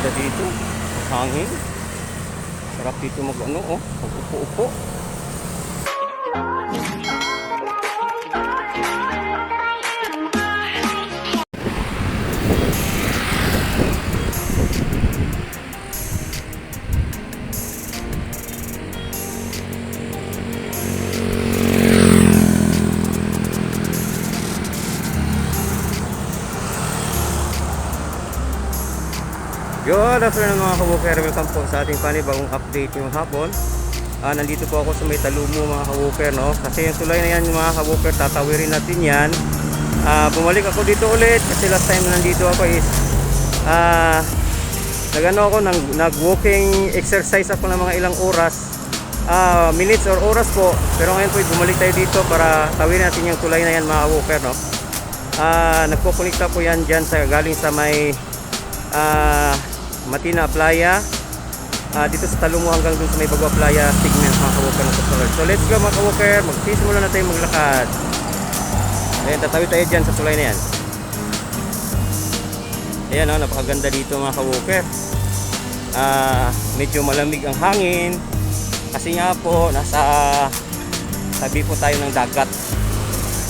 Ganda dito. Hangin. Sarap dito mag-ano, oh. Mag-upo-upo. Good afternoon mga kabuker, welcome po sa ating panibagong update yung hapon. Nandito po ako sa may Talumo mga kabuker, no? Kasi yung tulay na yan mga kabuker, tatawirin natin yan. Bumalik ako dito ulit kasi last time na nandito ako is nag-walking exercise ako ng mga ilang oras, minutes or oras po. Pero ngayon po bumalik tayo dito para tawirin natin yung tulay na yan mga kabuker, no? Nagpo-connecta po yan dyan sa, galing sa may Matina Playa, dito sa Talumo hanggang dun sa may Bagua Playa segment mga kawoker ng Coastal Road. So let's go mga kawoker, magsisimula na tayo maglakad. Ayan, tatawid tayo dyan sa tulay na yan. Ayan o, napakaganda dito mga kawoker. Medyo malamig ang hangin kasi nga po nasa tabi po tayo ng dagat,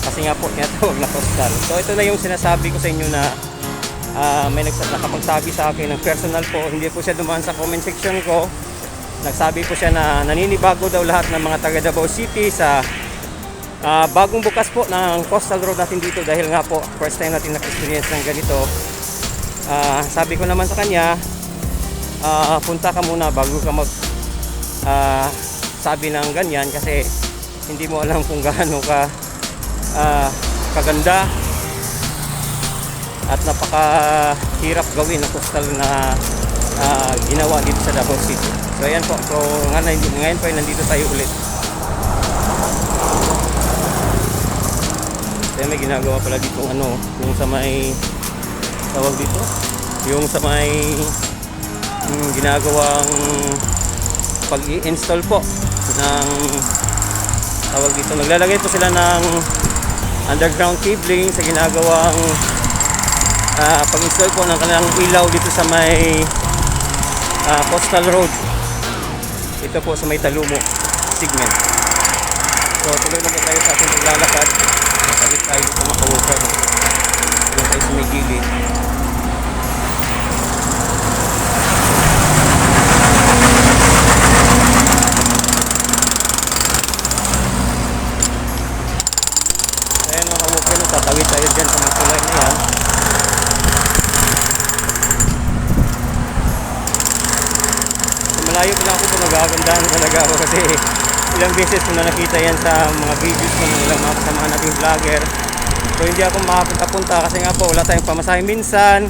kasi nga po tinatawag na coastal. So ito na yung sinasabi ko sa inyo na may nakapagsabi sa akin ng personal po, hindi po siya dumaan sa comment section ko. Nagsabi po siya na naninibago daw lahat ng mga taga Davao City sa bagong bukas po ng coastal road natin dito, dahil nga po first time natin na-experience ng ganito. Sabi ko naman sa kanya, punta ka muna bago ka mag sabi ng ganyan, kasi hindi mo alam kung gaano ka kaganda at napakahirap gawin ng coastal na ginawa dito sa Davao City. So ayan po, so ngayon po ay nandito tayo ulit. So may ginagawa pala dito yung sa may tawag dito, yung sa may ginagawang pag-i-install po ng tawag dito, naglalagay po sila ng underground cabling sa ginagawang pag-install po ng kanilang ilaw dito sa may coastal road. Ito po sa may Talumo segment. So tuloy na tayo sa ating paglalakad. Matawid tayo dito mga kawoker. Doon tayo sa may gilid. Ayan mga kawoker, tatawid tayo dyan sa mga tulay na yan. Malayo ko lang ako kung nagagandahan talaga ako, kasi ilang beses ko na nakita yan sa mga videos ko ng ilang mga kasama nating vlogger. So hindi ako makapunta kasi nga po wala tayong pamasahe minsan,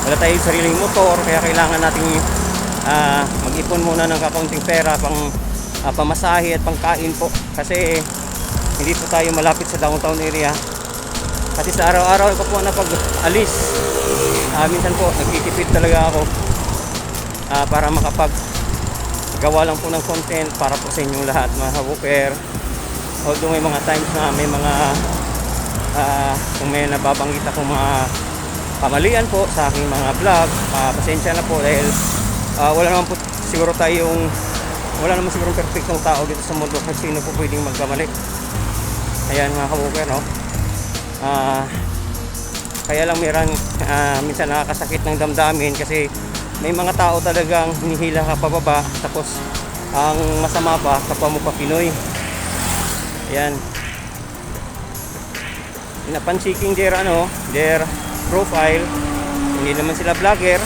wala tayong sariling motor, kaya kailangan nating mag-ipon muna ng kakaunting pera pang pamasahe at pangkain po, kasi hindi po tayo malapit sa downtown area. Kasi sa araw-araw ko po na pag-alis, minsan po nagtitipid talaga ako para makapag-gawa lang po ng content para po sa inyong lahat mga kawoker. Although may mga times na may mga kung may nababanggit akong mga kamalian po sa aking mga vlog, pasensya na po, dahil wala naman siguro perfectong tao dito sa mundo, kasi sino po pwedeng magkamali. Ayan mga kawoker, no? Kaya lang minsan nakakasakit ng damdamin, kasi may mga tao talagang hinihila ka pababa, tapos ang masama pa kapwa mo pa Pinoy. Ayan, pinapansiking their profile. Hindi naman sila vlogger,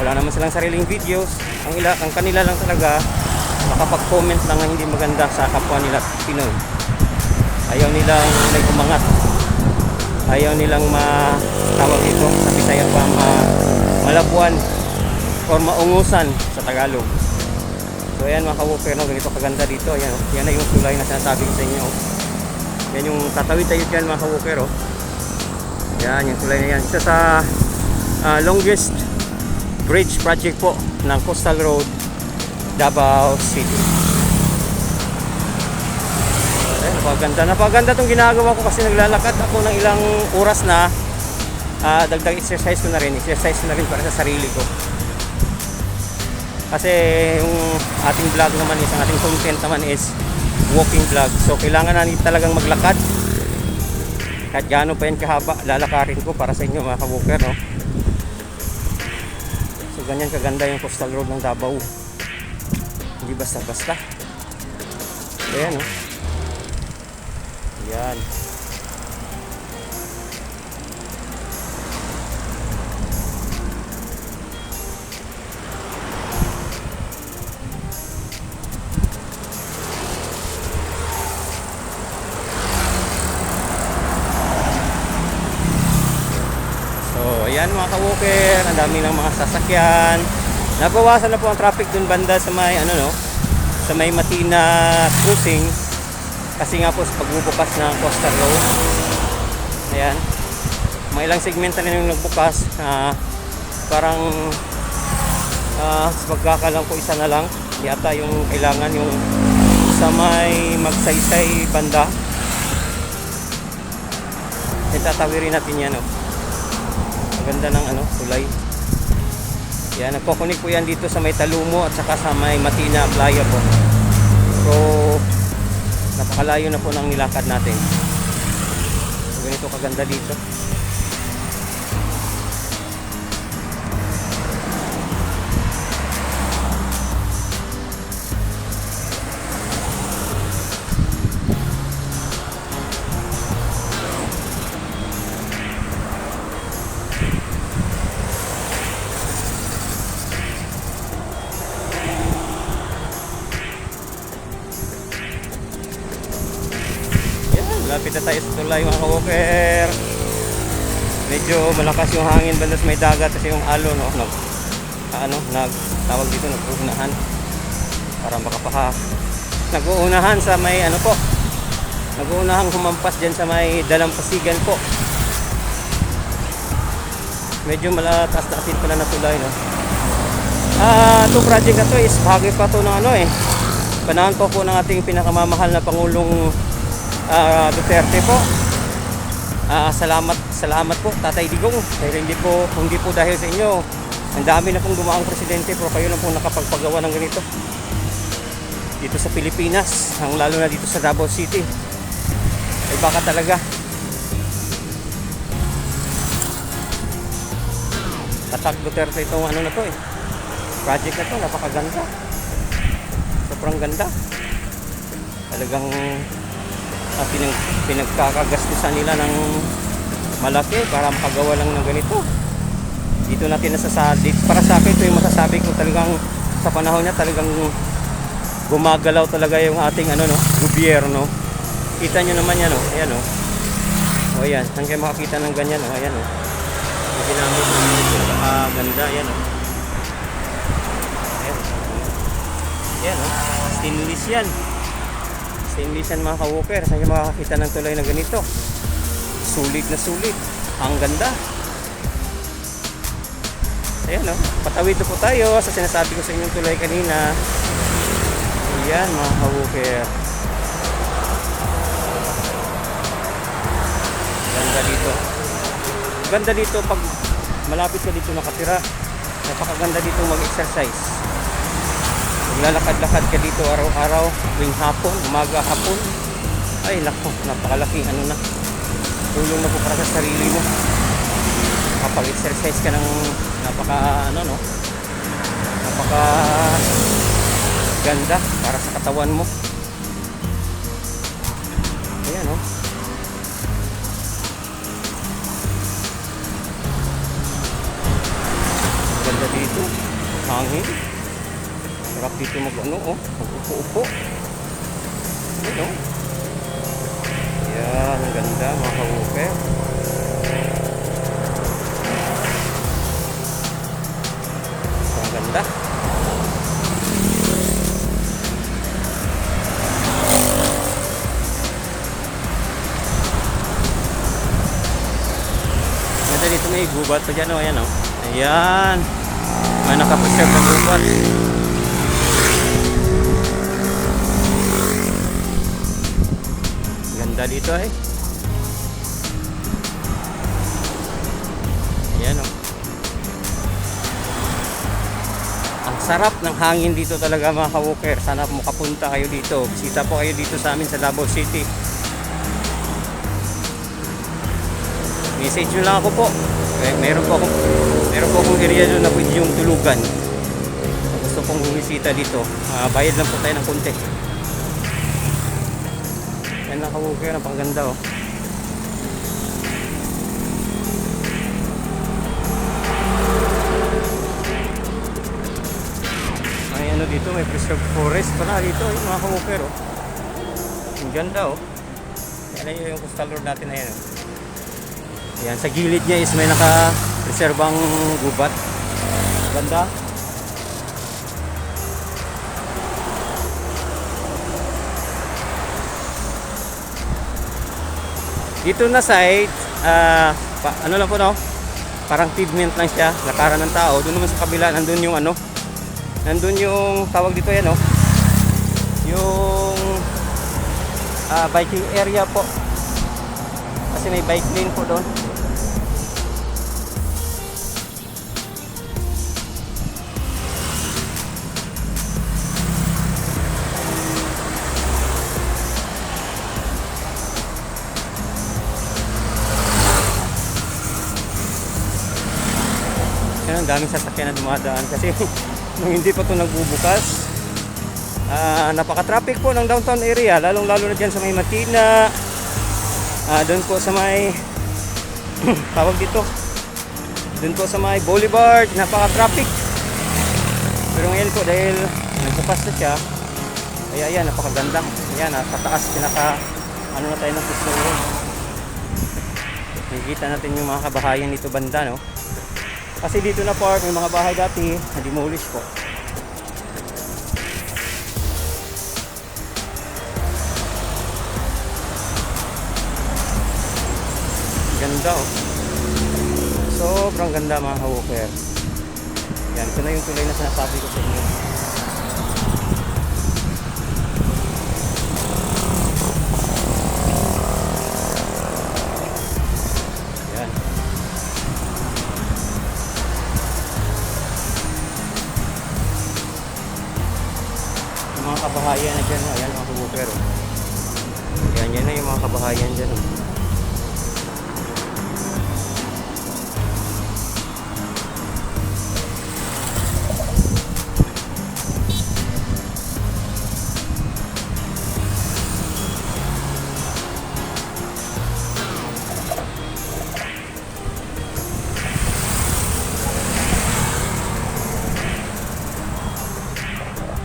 wala naman silang sariling videos. Ang kanila lang talaga makapag-comment lang na hindi maganda sa kapwa nila Pinoy. Ayaw nilang may umangat, ayaw nilang matawag ito sa Bisaya pa, malabuan or maungusan sa Tagalog. So ayan mga kawoker, no, ganito kaganda dito. Ayan, yan na yung tulay na sinasabi ko sa inyo. Yan yung tatawid tayo dyan mga kawoker. Yan yung tulay na yan, isa sa longest bridge project po ng Coastal Road, Davao City. Napaganda itong ginagawa ko, kasi naglalakad ako ng ilang oras na dagdag exercise ko na rin. Exercise ko na rin para sa sarili ko. Kasi yung ating vlog naman is, ang ating content naman is walking vlog. So kailangan natin talagang maglakad. Kahit gaano pa yan kahaba, lalakarin ko para sa inyo mga ka-walker, no? So ganyan kaganda yung coastal road ng Davao. Hindi basta-basta. Ayan, no? Yan. Ayan mga ka-walker, ang dami ng mga sasakyan. Nabawasan na po ang traffic dun banda sa may sa may Matina crossing kasi nga po sa pagbubukas ng coastal road. Ayan. Mga ilang segmento na yung nagbukas, parang sa pagkakalang ko isa na lang yata yung kailangan yung sa may Magsaysay banda. Itatawirin natin yan, oh. Ganda ng tulay. Yan, nagko-connect po yan dito sa may Talumo at saka sa may Matina Playa po. So napakalayo na po ng nilakad natin. So, ganito kaganda dito. Lapit na tayo sa tulay mga ka-walker. Medyo malakas yung hangin banda sa may dagat kasi yung alo, no, tawag dito, nag-uunahan para nag-uunahan sa may nag-uunahan humampas dyan sa may Dalampasigan po. Medyo malataas-taasin pala na tulay, no. Itong project na to is bahagi pa to ng panahon po ng ating pinakamamahal na Pangulong Duterte po. Salamat po Tatay Digong. Dahil hindi po dahil sa inyo, ang dami na pong dumaang presidente, pero kayo lang po nakapagpagawa ng ganito dito sa Pilipinas, lalo na dito sa Davao City. Ay baka talaga Tatak Duterte itong na to project na to. Napakaganda, sobrang ganda talagang. Pinagkakagastusan nila ng malaki para makagawa lang ng ganito. Dito natin nasasabi, para sa akin ito yung masasabi ko, talagang sa panahon niya talagang gumagalaw talaga yung ating gobyerno. Kita nyo naman yan, ayan, o ayan, saan kayo makakita ng ganyan, ayan, yung ginamit ng napakaganda, ayan, ayan, stainless yan. Stainless yan mga ka-walker. Saan kayo makakita ng tulay na ganito? Sulit na sulit. Ang ganda. Ayan, patawid po tayo sa sinasabi ko sa inyong tulay kanina. Ayan mga ka-walker. Ganda dito. Ganda dito pag malapit ka dito nakatira. Napakaganda dito mag-exercise. Maglalakad-lakad ka dito araw-araw, tuwing hapon, umaga, hapon. Ay lako, napakalaki tulong na po para sa sarili mo. Kapag exercise ka ng napaka ganda para sa katawan mo. Ayan, ganda dito, hangin. Sarap dito mag-upo-upo. Ayan, yan, ang ganda mga ka-walker. Ang ganda. Ganda dito, may gubat pa dyan, ayan, ayan, may nakapreserve na gubat. Ganda dito Sarap ng hangin dito talaga mga ka-walker. Sana makapunta kayo dito. Bisita po kayo dito sa amin sa Davao City. Message nyo lang ako po. Meron po akong area doon na pwede yung tulugan. Gusto kong bumisita dito. Bayad lang po tayo ng konti. Yan lang ka-walker. Ang pangganda oh. Ay ano dito, may preserved forest pala dito mga ka-walker oh. Ang ganda oh. Yan yung coastal road natin na yan oh. Yan, sa gilid niya is may naka-reservang gubat. Ganda. Dito na side, ano lang po no? Parang pavement lang siya, lakaran ng tao. Doon naman sa kabila, nandun yung ano? Nandun yung tawag dito yan, no? Yung biking area po. Kasi may bike lane po doon. Yan, ang daming sasakyan na dumadaan kasi nung hindi pa ito nagbubukas, napaka-traffic po ng downtown area, lalong lalo na dyan sa may Matina, doon po sa may tawag dito, doon po sa may Boulevard, napaka-traffic. Pero ngayon po dahil nagbukas na siya, kaya yan, napakaganda. Ayan, sa taas, ano na tayo ng gusto nyo. Nakikita natin yung mga kabahayan dito banda, no? Kasi dito na part, may mga bahay dati na demolish po. Ganda oh. Sobrang ganda mga ka-walker. Yan, ito na yung tulay na sinasabi ko sa inyo. Yan. Yung mga kabahayan na dyan, ayan mga ka-walker. Yan, yan na yung mga kabahayan dyan.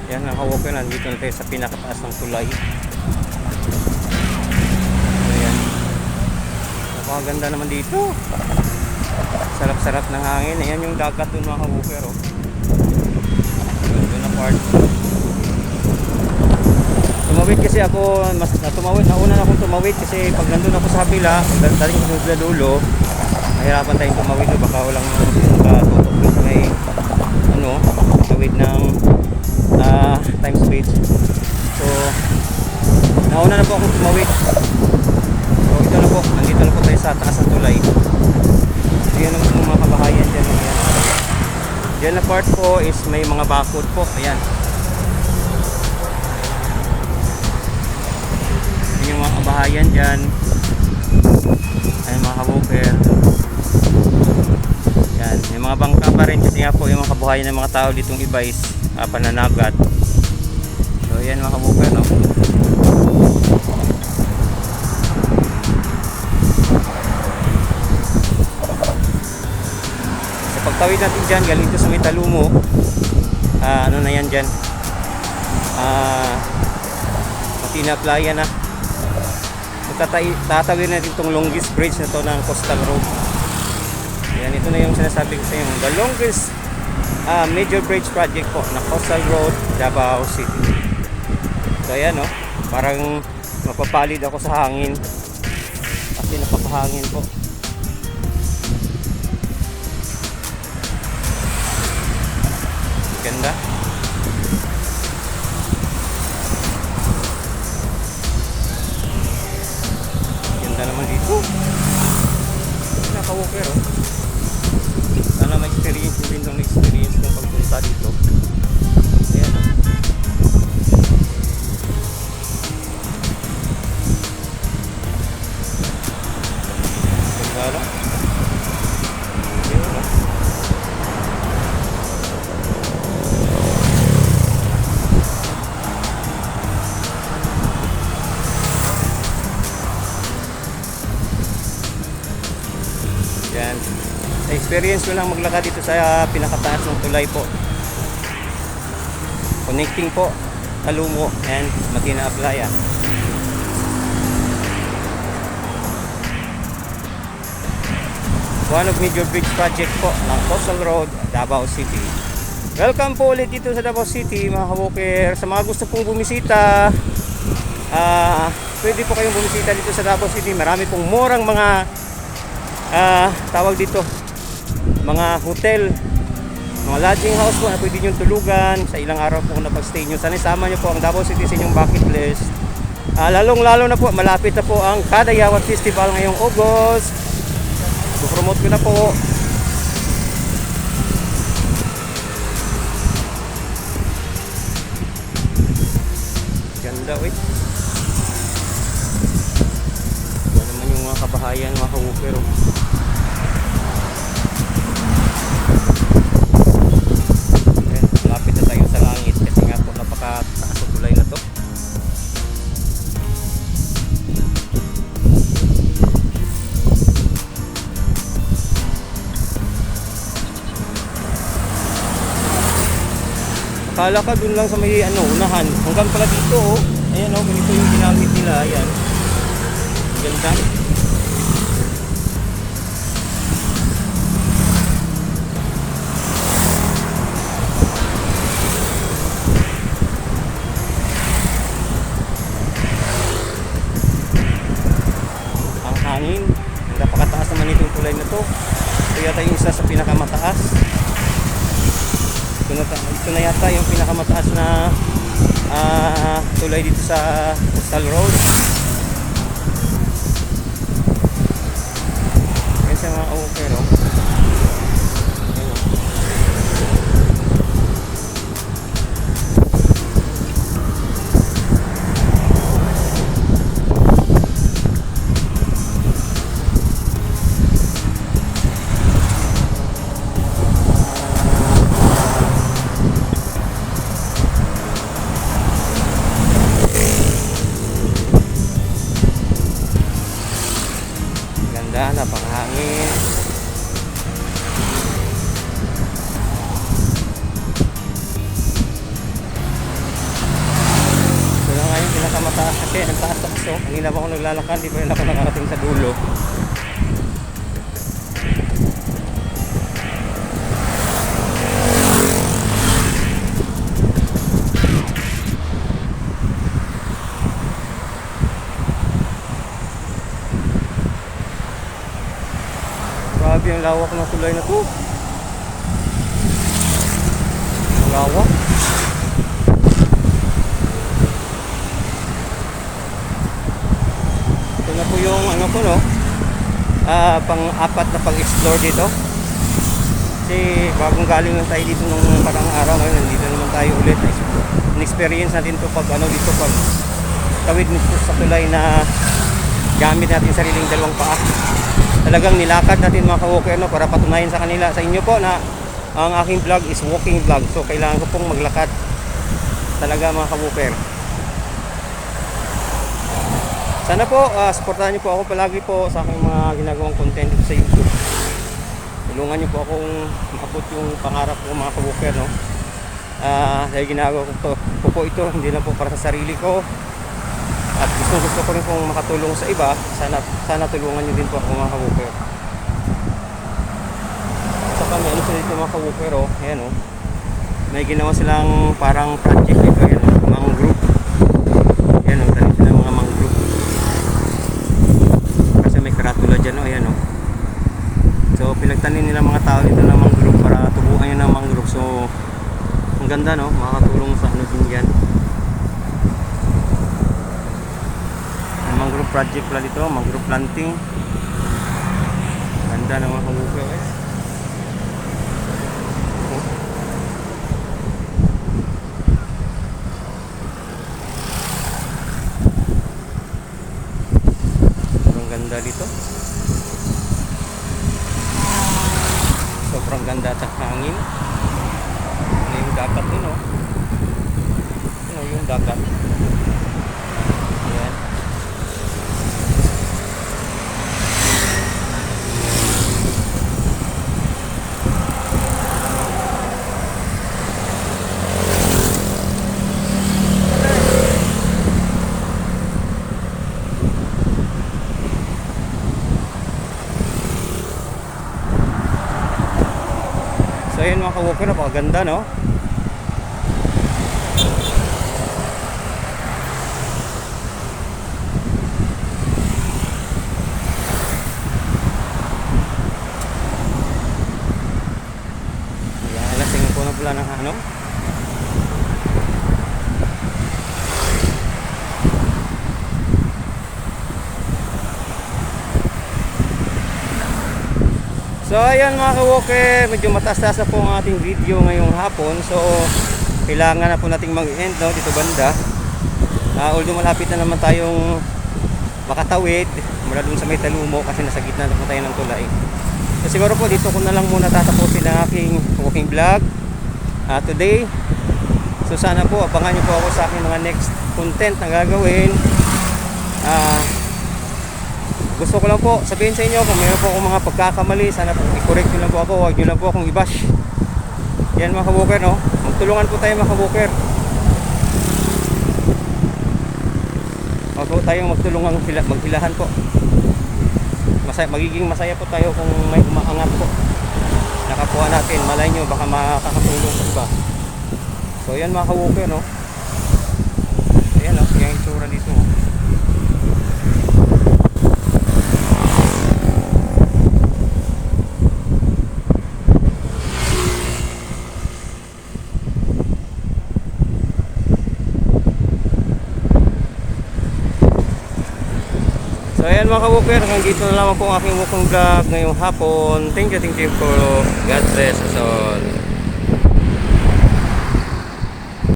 Yan, naka-walker, nandito na tayo sa pinakataas ng tulay. Ayan. Napakaganda naman dito. Sarap-sarap ng hangin. Ayan yung dagat dun mga ka-walker. Oh. Doon na part. Tumawid kasi ako, nauna na akong tumawid kasi pag nandun ako sa kabila, dating sunod na dulo, mahirapan tayong tumawid. Baka walang tutok doon sa may tawid ng time speed. So nauna na po akong tumawid. So ito na po, nandito na po tayo sa taas ng tulay. So yan ang mga kabahayan dyan. Dyan na part po is may mga bakod po. Ayan, yung mga kabahayan dyan. Ayan mga ka-walker. Yan, may mga bangka pa rin kasi nga po yung mga kabuhayan ng mga tao ditong iba is pananagat. So yan mga ka-walker, no? So pagtawid natin dyan, galing ito sa may Talumo, ano na yan dyan, Matina Playa na. Tatawid natin itong longest bridge na to ng Coastal Road. Yan, ito na yung sinasabi ko sa inyo, the longest major bridge project po na Coastal Road, Davao City. So ayan, no? Parang mapapalid ako sa hangin kasi napakahangin po. Ganda. Ganda naman dito. Naka-walker, oh. Sana ma-experience din itong experience ng pagpunta dito. Lalo. Yun, no? Yan. Experience ko lang maglakad dito sa pinakataas ng tulay po. Connecting po Talumo and Matina Aplaya. One of major bridge project po ng Coastal Road, Davao City. Welcome po ulit dito sa Davao City mga ka-walker. Sa mga gusto pong bumisita, pwede po kayong bumisita dito sa Davao City. Marami pong murang mga tawag dito, mga hotel, mga lodging house po na pwede nyo tulugan sa ilang araw po na pag-stay nyo. Sana isama nyo po ang Davao City sa inyong bucket list. Lalong lalo na po, malapit na po ang Kadayawan Festival ngayong August. Promote ko na po. Ganda eh. Ito naman yung mga kabahayan, mga ka-walker. Malapit na tayo sa langit kasi nga po napakataas ang tulay na to. Akala ka dun lang sa may unahan. Hanggang pala dito oh. Ayan oh, ganito yung ginamit nila. Ayan. Ganda. Ang hangin. Napakataas naman itong tulay na to. Ito yata yung isa sa pinakamataas. Ito na yata yung pinakamataas na tulay dito sa Coastal Road. Yan siya mga okay, no? Napakahangin. Ito na nga yung pinakamataas kasi ang taas-taas oh. Kanina pa ako naglalakad, di pa rin ako nakarating sa dulo. Grabe ang lawak ng tulay na to. Ang lawak. Ito na po yung ano ko no. Pang-apat na pag-explore dito. Kasi bagong galing lang tayo dito nung parang araw. Ngayon nandito naman tayo ulit. In-experience natin to pag ano dito pag tawid nito sa tulay na gamit natin sariling dalawang paa. Talagang nilakad natin mga ka-walker no, para patunayan sa kanila, sa inyo po na ang aking vlog is walking vlog. So kailangan ko pong maglakad talaga mga ka-walker. Sana po supportahan niyo po ako palagi po sa aking mga ginagawang content sa YouTube. Tulungan niyo po akong maabot yung pangarap ko mga ka-walker no. Dahil ginagawa ko po ito hindi lang po para sa sarili ko. At gusto ko rin pong makatulong sa iba. Sana tulungan nyo din po ako mga ka-walker. Saka may ano sila dito mga ka-walker oh. Ayan oh. May ginawa silang parang project dito. Ayan oh. Mangrove. Ayan oh. Tanim sila mga mangrove. Kasi may karatula dyan oh. Ayan oh. So pinagtanim nila mga tao dito ng mangrove para tubuan yun ng mangrove. So ang ganda no. Makakatulong sa ano din yan. Mangrove project pala dito, mangrove planting. Ganda ng mga ka-walker guys. Ang ganda dito. napakaganda at hangin. Ano yung dagat dun, oh. Ano yung dagat. Ayan. So ayun mga ka-walker, napakaganda, no? Ayan, lasingin ko na pula ng ano. So ayan mga ka-walker, medyo mataas-taas na po ang ating video ngayong hapon. So kailangan na po nating mag-end, no, dito banda. Although malapit na naman tayong makatawid mula dun sa may Talumo kasi nasa gitna na po tayo ng tulay. So siguro po dito ko na lang muna tatapusin ang aking walking vlog today. So sana po abangan nyo po ako sa aking mga next content na gagawin. Gusto ko lang po sabihin sa inyo kung mayroon po akong mga pagkakamali, sana po i-correct nyo lang po ako, huwag nyo lang po akong i-bash. Yan mga ka-walker, no? Magtulungan po tayo mga ka-walker. Huwag po tayong magtulungan, maghilahan po. Magiging masaya po tayo kung may umaangat po. Nakakuha natin, malay nyo baka makakatulong sa iba. So yan mga ka-walker, no? Ayan, no? Yung itsura dito, no? So ayan mga ka-walker, hanggang dito na lamang po ang aking walking vlog ngayong hapon. Thank you for God bless us all.